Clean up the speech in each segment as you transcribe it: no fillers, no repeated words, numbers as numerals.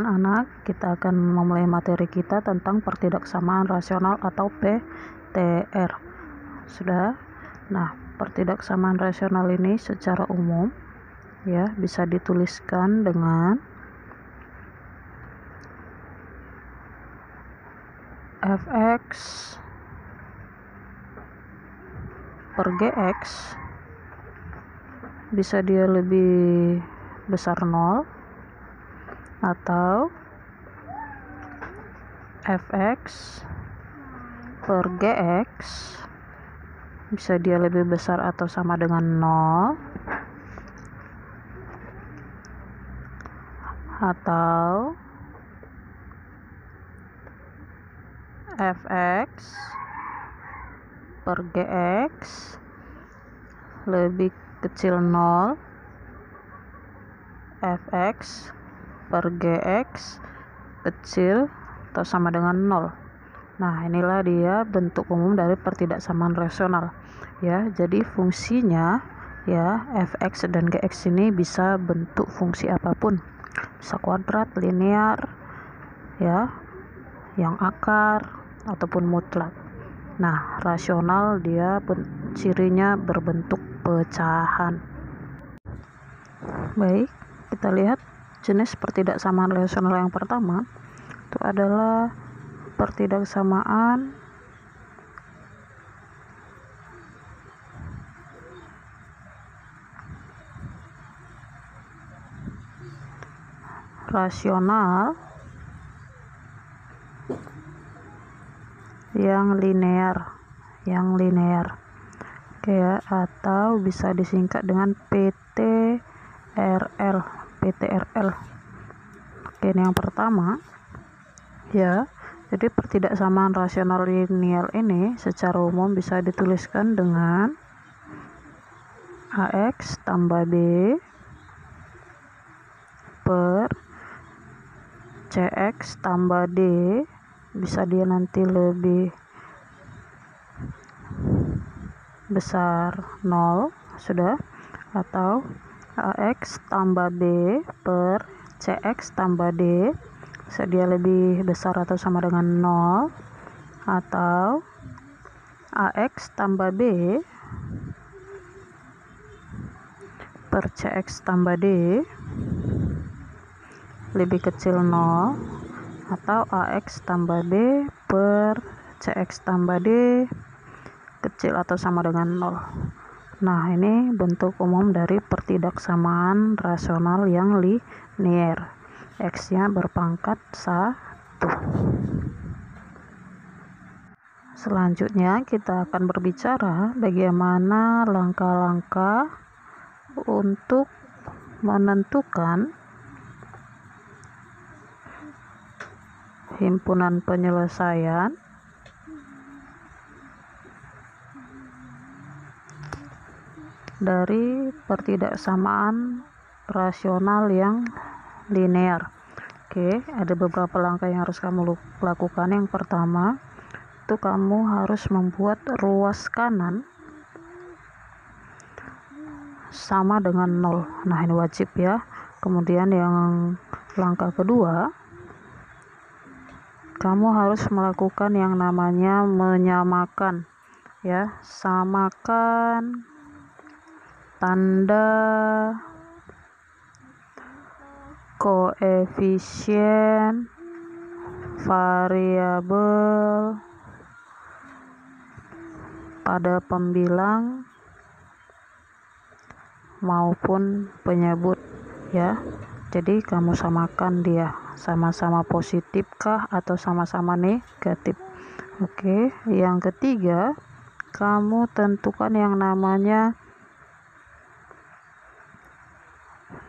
anak, kita akan memulai materi kita tentang pertidaksamaan rasional atau PTR. Sudah? Nah, pertidaksamaan rasional ini secara umum ya bisa dituliskan dengan fx per gx bisa dia lebih besar 0 atau fx per gx bisa dia lebih besar atau sama dengan 0 atau fx per gx lebih kecil 0, fx per gx kecil atau sama dengan 0. Nah, inilah dia bentuk umum dari pertidaksamaan rasional ya. Jadi fungsinya ya, fx dan gx ini bisa bentuk fungsi apapun, bisa kuadrat, linear ya, yang akar ataupun mutlak. Nah, rasional dia cirinya berbentuk pecahan. Baik, kita lihat jenis pertidaksamaan rasional yang pertama itu adalah pertidaksamaan rasional yang linear oke ya, atau bisa disingkat dengan PTRL. Oke, ini yang pertama ya. Jadi pertidaksamaan rasional linear ini secara umum bisa dituliskan dengan AX tambah B per CX tambah D, bisa dia nanti lebih besar 0, sudah, atau AX tambah B per CX tambah D bisa dia lebih besar atau sama dengan 0, atau AX tambah B per CX tambah D lebih kecil 0, atau AX tambah B per CX tambah D kecil atau sama dengan 0. Nah, ini bentuk umum dari pertidaksamaan rasional yang linear. X-nya berpangkat 1. Selanjutnya kita akan berbicara bagaimana langkah-langkah untuk menentukan himpunan penyelesaian dari pertidaksamaan rasional yang linear. Oke, ada beberapa langkah yang harus kamu lakukan. Yang pertama, itu kamu harus membuat ruas kanan sama dengan 0. Nah, ini wajib ya. Kemudian yang langkah kedua, kamu harus melakukan yang namanya menyamakan ya, samakan tanda koefisien variabel pada pembilang maupun penyebut ya. Jadi kamu samakan dia sama-sama positif kah atau sama-sama negatif. Oke, yang ketiga, kamu tentukan yang namanya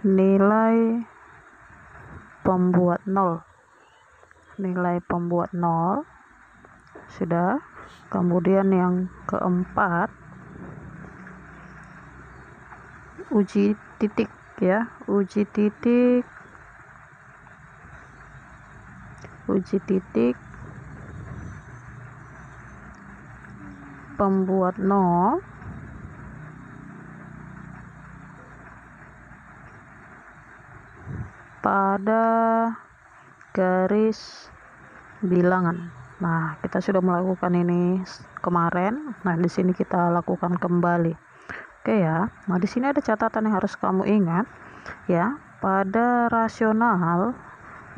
nilai pembuat 0. Nilai pembuat 0. Sudah. Kemudian yang keempat, uji titik ya. Uji titik pembuat 0 pada garis bilangan. Nah, kita sudah melakukan ini kemarin. Nah, di sini kita lakukan kembali. Oke ya. Nah, di sini ada catatan yang harus kamu ingat ya. Pada rasional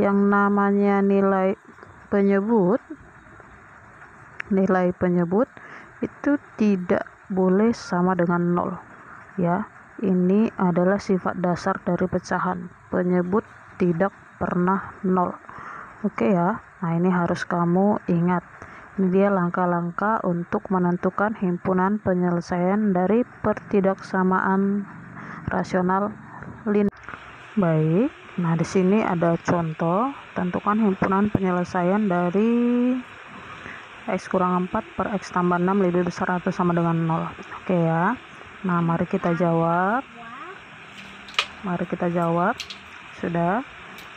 yang namanya nilai penyebut itu tidak boleh sama dengan 0 ya. Ini adalah sifat dasar dari pecahan. Penyebut tidak pernah 0. Oke ya. Nah, ini harus kamu ingat. Ini dia langkah-langkah untuk menentukan himpunan penyelesaian dari pertidaksamaan rasional linear. Baik. Nah, di sini ada contoh. Tentukan himpunan penyelesaian dari x kurang 4 per x tambah 6 lebih besar atau sama dengan 0. Oke ya. Nah, mari kita jawab. Sudah.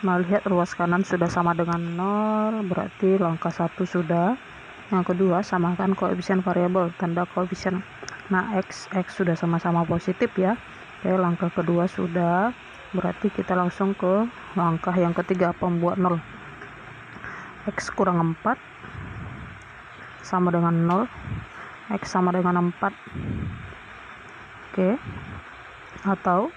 Nah, lihat ruas kanan sudah sama dengan 0, berarti langkah 1 sudah. Yang kedua, samakan koefisien variabel, tanda koefisien. Nah, x sudah sama-sama positif ya. Oke, langkah kedua sudah, berarti kita langsung ke langkah yang ketiga, pembuat 0. X kurang 4 sama dengan 0, x sama dengan 4. Oke, atau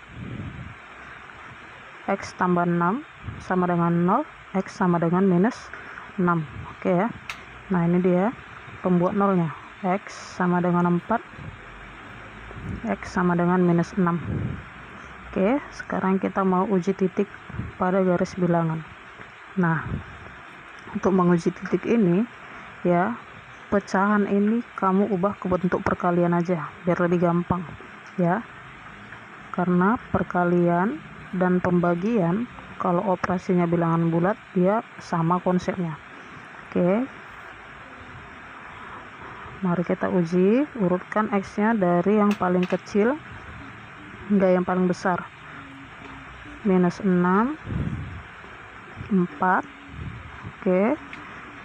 x tambah 6 sama dengan 0, x sama dengan minus 6. Oke ya. Nah, ini dia pembuat 0-nya. X sama dengan 4, x sama dengan minus 6. Oke, sekarang kita mau uji titik pada garis bilangan. Nah, untuk menguji titik ini ya, pecahan ini kamu ubah ke bentuk perkalian aja biar lebih gampang ya. Karena perkalian dan pembagian kalau operasinya bilangan bulat dia sama konsepnya. Oke, mari kita uji. Urutkan x-nya dari yang paling kecil hingga yang paling besar. Minus 6, 4. Oke,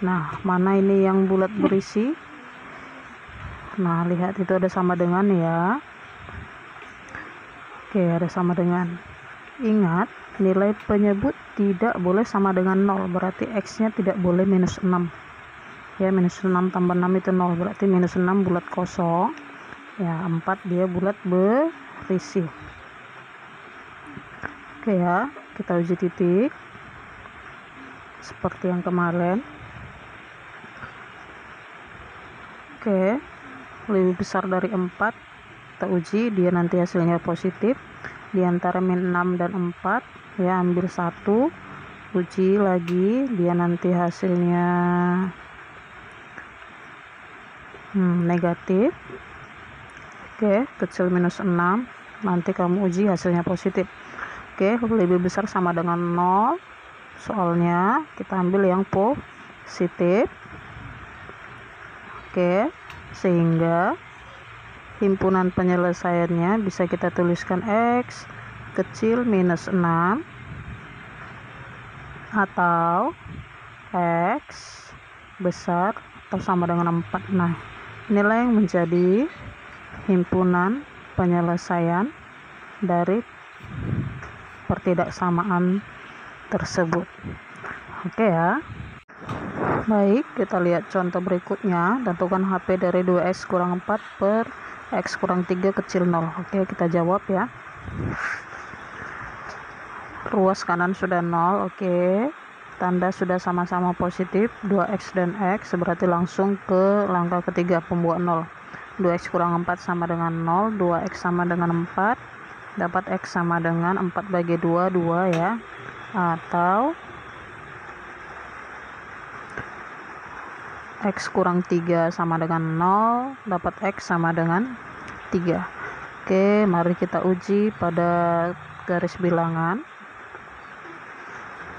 nah mana ini yang bulat berisi? Nah, lihat itu ada sama dengan ya. Oke, ada sama dengan. Ingat, nilai penyebut tidak boleh sama dengan 0, berarti x-nya tidak boleh minus 6 ya. Minus 6 tambah 6 itu 0, berarti minus 6 bulat kosong ya. 4 dia bulat berisi. Oke ya, kita uji titik seperti yang kemarin. Oke, lebih besar dari 4 kita uji, dia nanti hasilnya positif. Di antara min 6 dan 4 ya, ambil 1, uji lagi, dia nanti hasilnya negatif. Oke, kecil minus 6, nanti kamu uji hasilnya positif. Oke, lebih besar sama dengan 0, soalnya kita ambil yang positif. Oke, sehingga himpunan penyelesaiannya bisa kita tuliskan x kecil minus 6 atau x besar atau sama dengan 4. Nah, inilah yang menjadi himpunan penyelesaian dari pertidaksamaan tersebut. Oke ya. Baik, kita lihat contoh berikutnya. Tentukan HP dari 2x kurang 4 per x kurang 3 kecil 0. Oke, kita jawab ya. Ruas kanan sudah 0. Oke, tanda sudah sama-sama positif, 2x dan x, berarti langsung ke langkah ketiga, pembuat 0. 2x kurang 4 sama dengan 0, 2x sama dengan 4, dapat x sama dengan 4 bagi 2, 2 ya. Atau x kurang 3 sama dengan 0, dapat x sama dengan 3. Oke, mari kita uji pada garis bilangan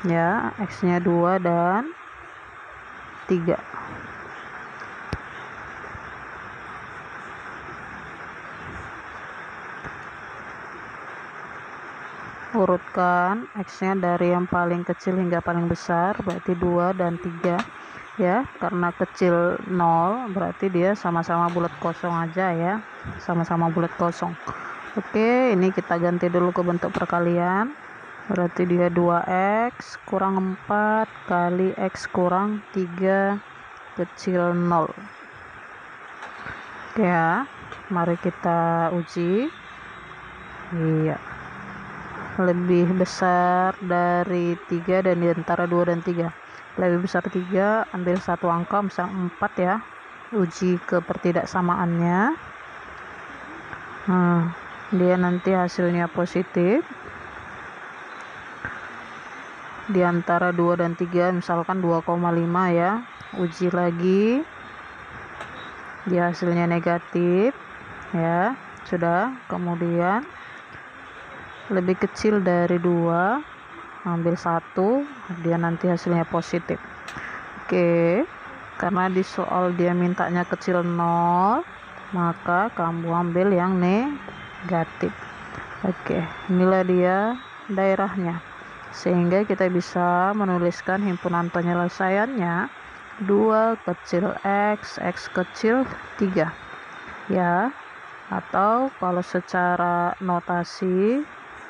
ya, x nya 2 dan 3. Urutkan x nya dari yang paling kecil hingga paling besar, berarti 2 dan 3 ya. Karena kecil 0 berarti dia sama-sama bulat kosong aja ya, sama-sama bulat kosong. Oke, ini kita ganti dulu ke bentuk perkalian. berarti dia 2x kurang 4 kali x kurang 3 kecil 0. Oke ya, mari kita uji. Iya, lebih besar dari 3 dan di antara 2 dan 3. Lebih besar 3, ambil satu angka misal 4 ya, uji kepertidaksamaannya. Dia nanti hasilnya positif. Di antara 2 dan 3 misalkan 2,5 ya, uji lagi, dia hasilnya negatif ya, sudah. Kemudian lebih kecil dari 2, ambil 1, dia nanti hasilnya positif. Oke, karena di soal dia mintanya kecil 0, maka kamu ambil yang negatif. Oke, inilah dia daerahnya, sehingga kita bisa menuliskan himpunan penyelesaiannya 2 kecil x, x kecil 3 ya, atau kalau secara notasi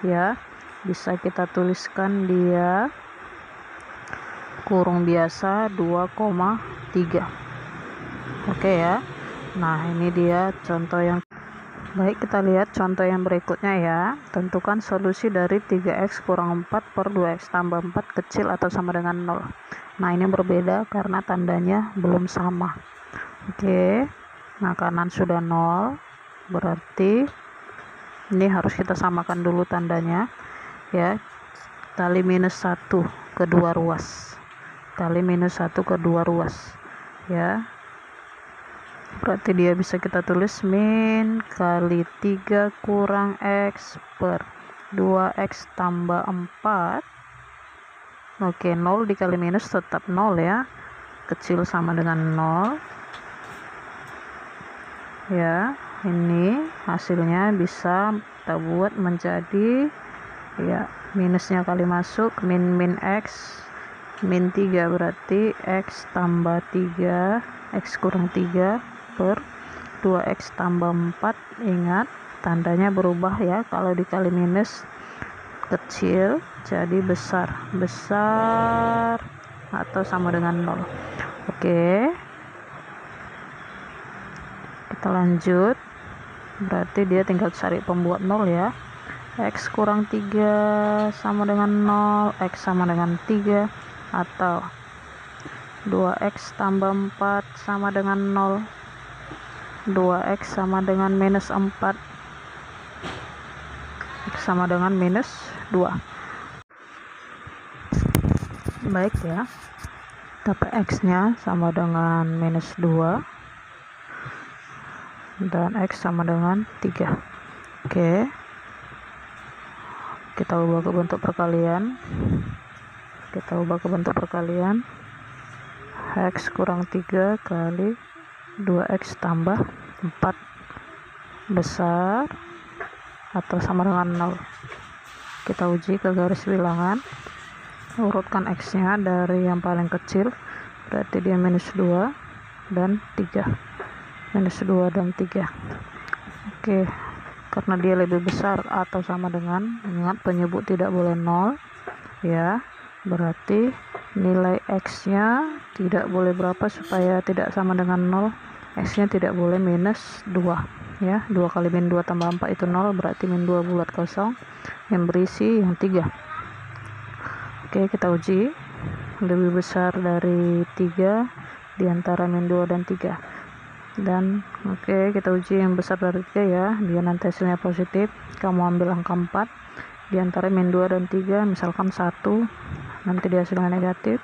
ya, bisa kita tuliskan dia kurung biasa 2,3. Oke ya. Nah, ini dia contoh yang baik. Kita lihat contoh yang berikutnya ya. Tentukan solusi dari 3x kurang 4 per 2x tambah 4 kecil atau sama dengan 0. Nah, ini berbeda karena tandanya belum sama. Oke, nah kanan sudah 0, berarti ini harus kita samakan dulu tandanya ya. Kali minus 1 kedua ruas, kali minus 1 kedua ruas ya, berarti dia bisa kita tulis min kali 3 kurang x per 2x tambah 4. Oke, 0 dikali minus tetap 0 ya, kecil sama dengan 0 ya. Ini hasilnya bisa kita buat menjadi ya, minusnya kali masuk, min x min 3, berarti x tambah 3, x kurang 3 per 2x tambah 4. Ingat, tandanya berubah ya, kalau dikali minus kecil jadi besar atau sama dengan 0. Oke, kita lanjut. Berarti dia tinggal cari pembuat 0 ya. X kurang 3 sama dengan 0, x sama dengan 3, atau 2x tambah 4 sama dengan 0, 2x sama dengan minus 4, x sama dengan minus 2. Baik ya, tapi x nya sama dengan minus 2 dan x sama dengan 3. Oke, kita ubah ke bentuk perkalian. X kurang 3 kali 2x tambah 4 besar atau sama dengan 0. Kita uji ke garis bilangan, urutkan x nya dari yang paling kecil, berarti dia minus 2 dan 3, minus 2 dan 3. Oke, karena dia lebih besar atau sama dengan, ingat penyebut tidak boleh 0 ya, berarti nilai x nya tidak boleh berapa supaya tidak sama dengan 0, x nya tidak boleh minus 2 ya. 2 kali min 2 tambah 4 itu 0, berarti min 2 bulat kosong yang berisi yang 3. Oke, kita uji lebih besar dari 3 di antara min 2 dan 3. Dan oke, kita uji yang besar dari 3 ya, dia nanti hasilnya positif. Kamu ambil angka 4 di antara min 2 dan 3, misalkan 1, nanti dia hasilnya negatif.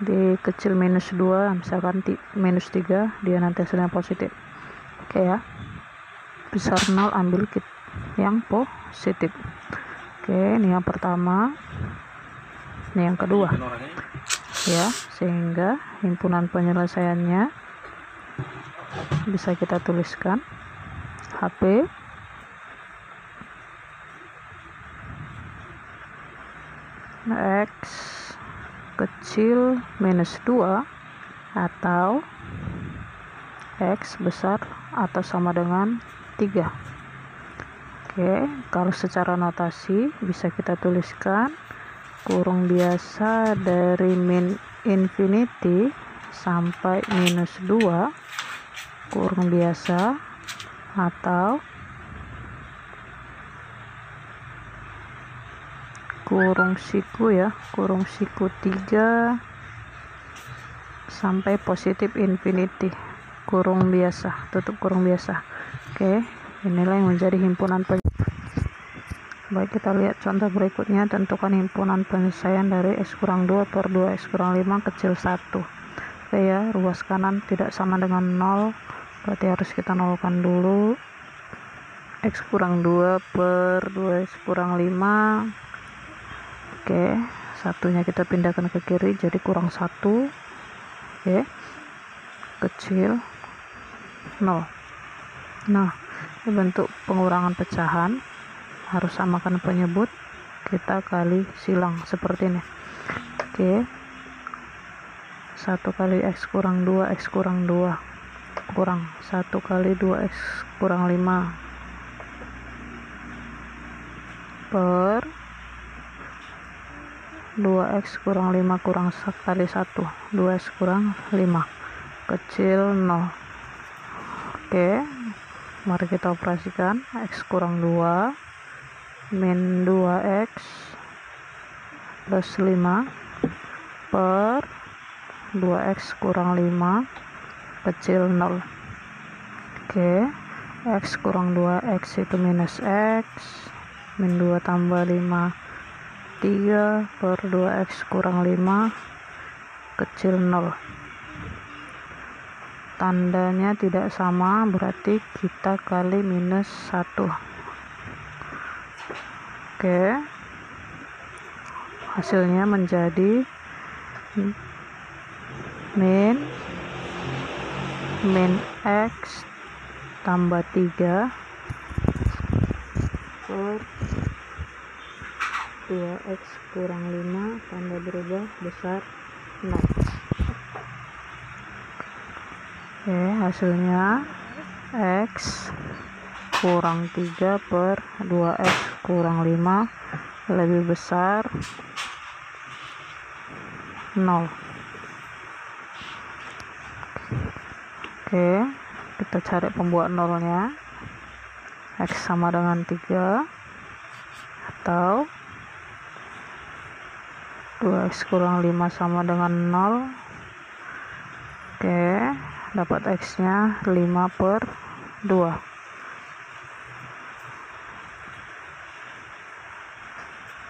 Di kecil minus 2, misalkan minus 3, dia nanti hasilnya positif. Oke ya, besar 0 ambil yang positif. Oke, ini yang pertama, ini yang kedua ya, sehingga himpunan penyelesaiannya bisa kita tuliskan HP x kecil minus 2 atau x besar atau sama dengan 3. Oke, kalau secara notasi bisa kita tuliskan kurung biasa dari min infinity sampai minus 2 kurung biasa, atau kurung siku ya, kurung siku 3 sampai positif infinity kurung biasa, tutup kurung biasa. Oke, inilah yang menjadi himpunan Baik, kita lihat contoh berikutnya. Tentukan himpunan penyelesaian dari x kurang 2 per 2 x kurang 5 kecil 1. Oke ya, ruas kanan tidak sama dengan 0, berarti harus kita nolkan dulu. X kurang 2 per 2 x kurang 5. Oke, satunya kita pindahkan ke kiri jadi kurang 1. Oke, kecil 0. Nah, ini bentuk pengurangan pecahan, harus samakan penyebut, kita kali silang seperti ini. Oke, 1 kali x kurang 2 x kurang 2 kurang 1 kali 2 x kurang 5 per 2x kurang 5 kurang kali 1, 2x kurang 5 kecil 0. Oke, mari kita operasikan. X kurang 2 min 2x plus 5 per 2x kurang 5 kecil 0. Oke, x kurang 2x itu minus x min 2 tambah 5 3 per 2x kurang 5 kecil 0. Tandanya tidak sama, berarti kita kali minus 1. Oke, hasilnya menjadi min x tambah 3 per 2x kurang 5 tambah berubah besar 0. Oke, hasilnya x kurang 3 per 2x kurang 5 lebih besar 0. Oke, kita cari pembuat nolnya. X sama dengan 3 atau 2x kurang 5 sama dengan 0. Oke, dapat x nya 5 per 2.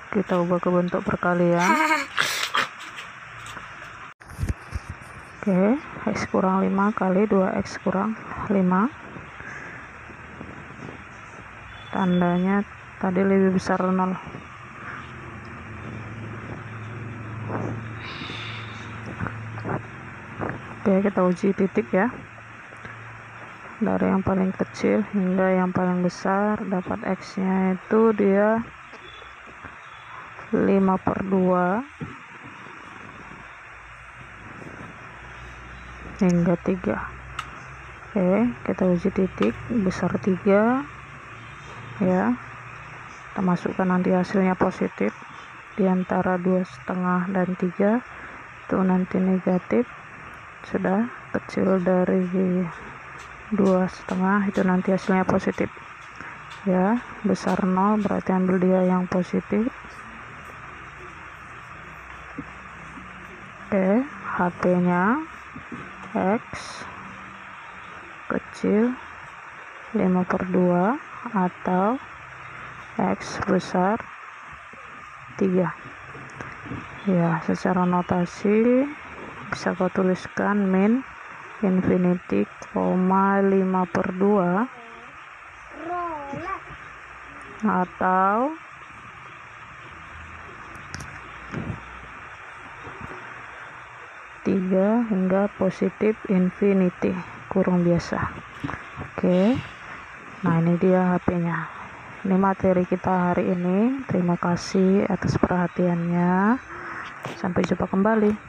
Kita ubah ke bentuk perkalian. Oke, x kurang 5 kali 2x kurang 5. Tandanya tadi lebih besar 0. Oke, kita uji titik ya. Dari yang paling kecil hingga yang paling besar, dapat x nya itu dia 5 per 2 hingga 3. Oke, kita uji titik besar 3 ya. Kita masukkan nanti hasilnya positif. Di antara 2,5 dan 3 itu nanti negatif. Sudah kecil dari 2,5 itu nanti hasilnya positif ya. Besar 0 berarti ambil dia yang positif. Oke, HP nya x kecil 5 per 2 atau x besar 3 ya. Secara notasi bisa kau tuliskan min infinity, 5 per 2 atau hingga positif infinity kurung biasa. Oke, nah ini dia HP-nya. Ini materi kita hari ini. Terima kasih atas perhatiannya. Sampai jumpa kembali.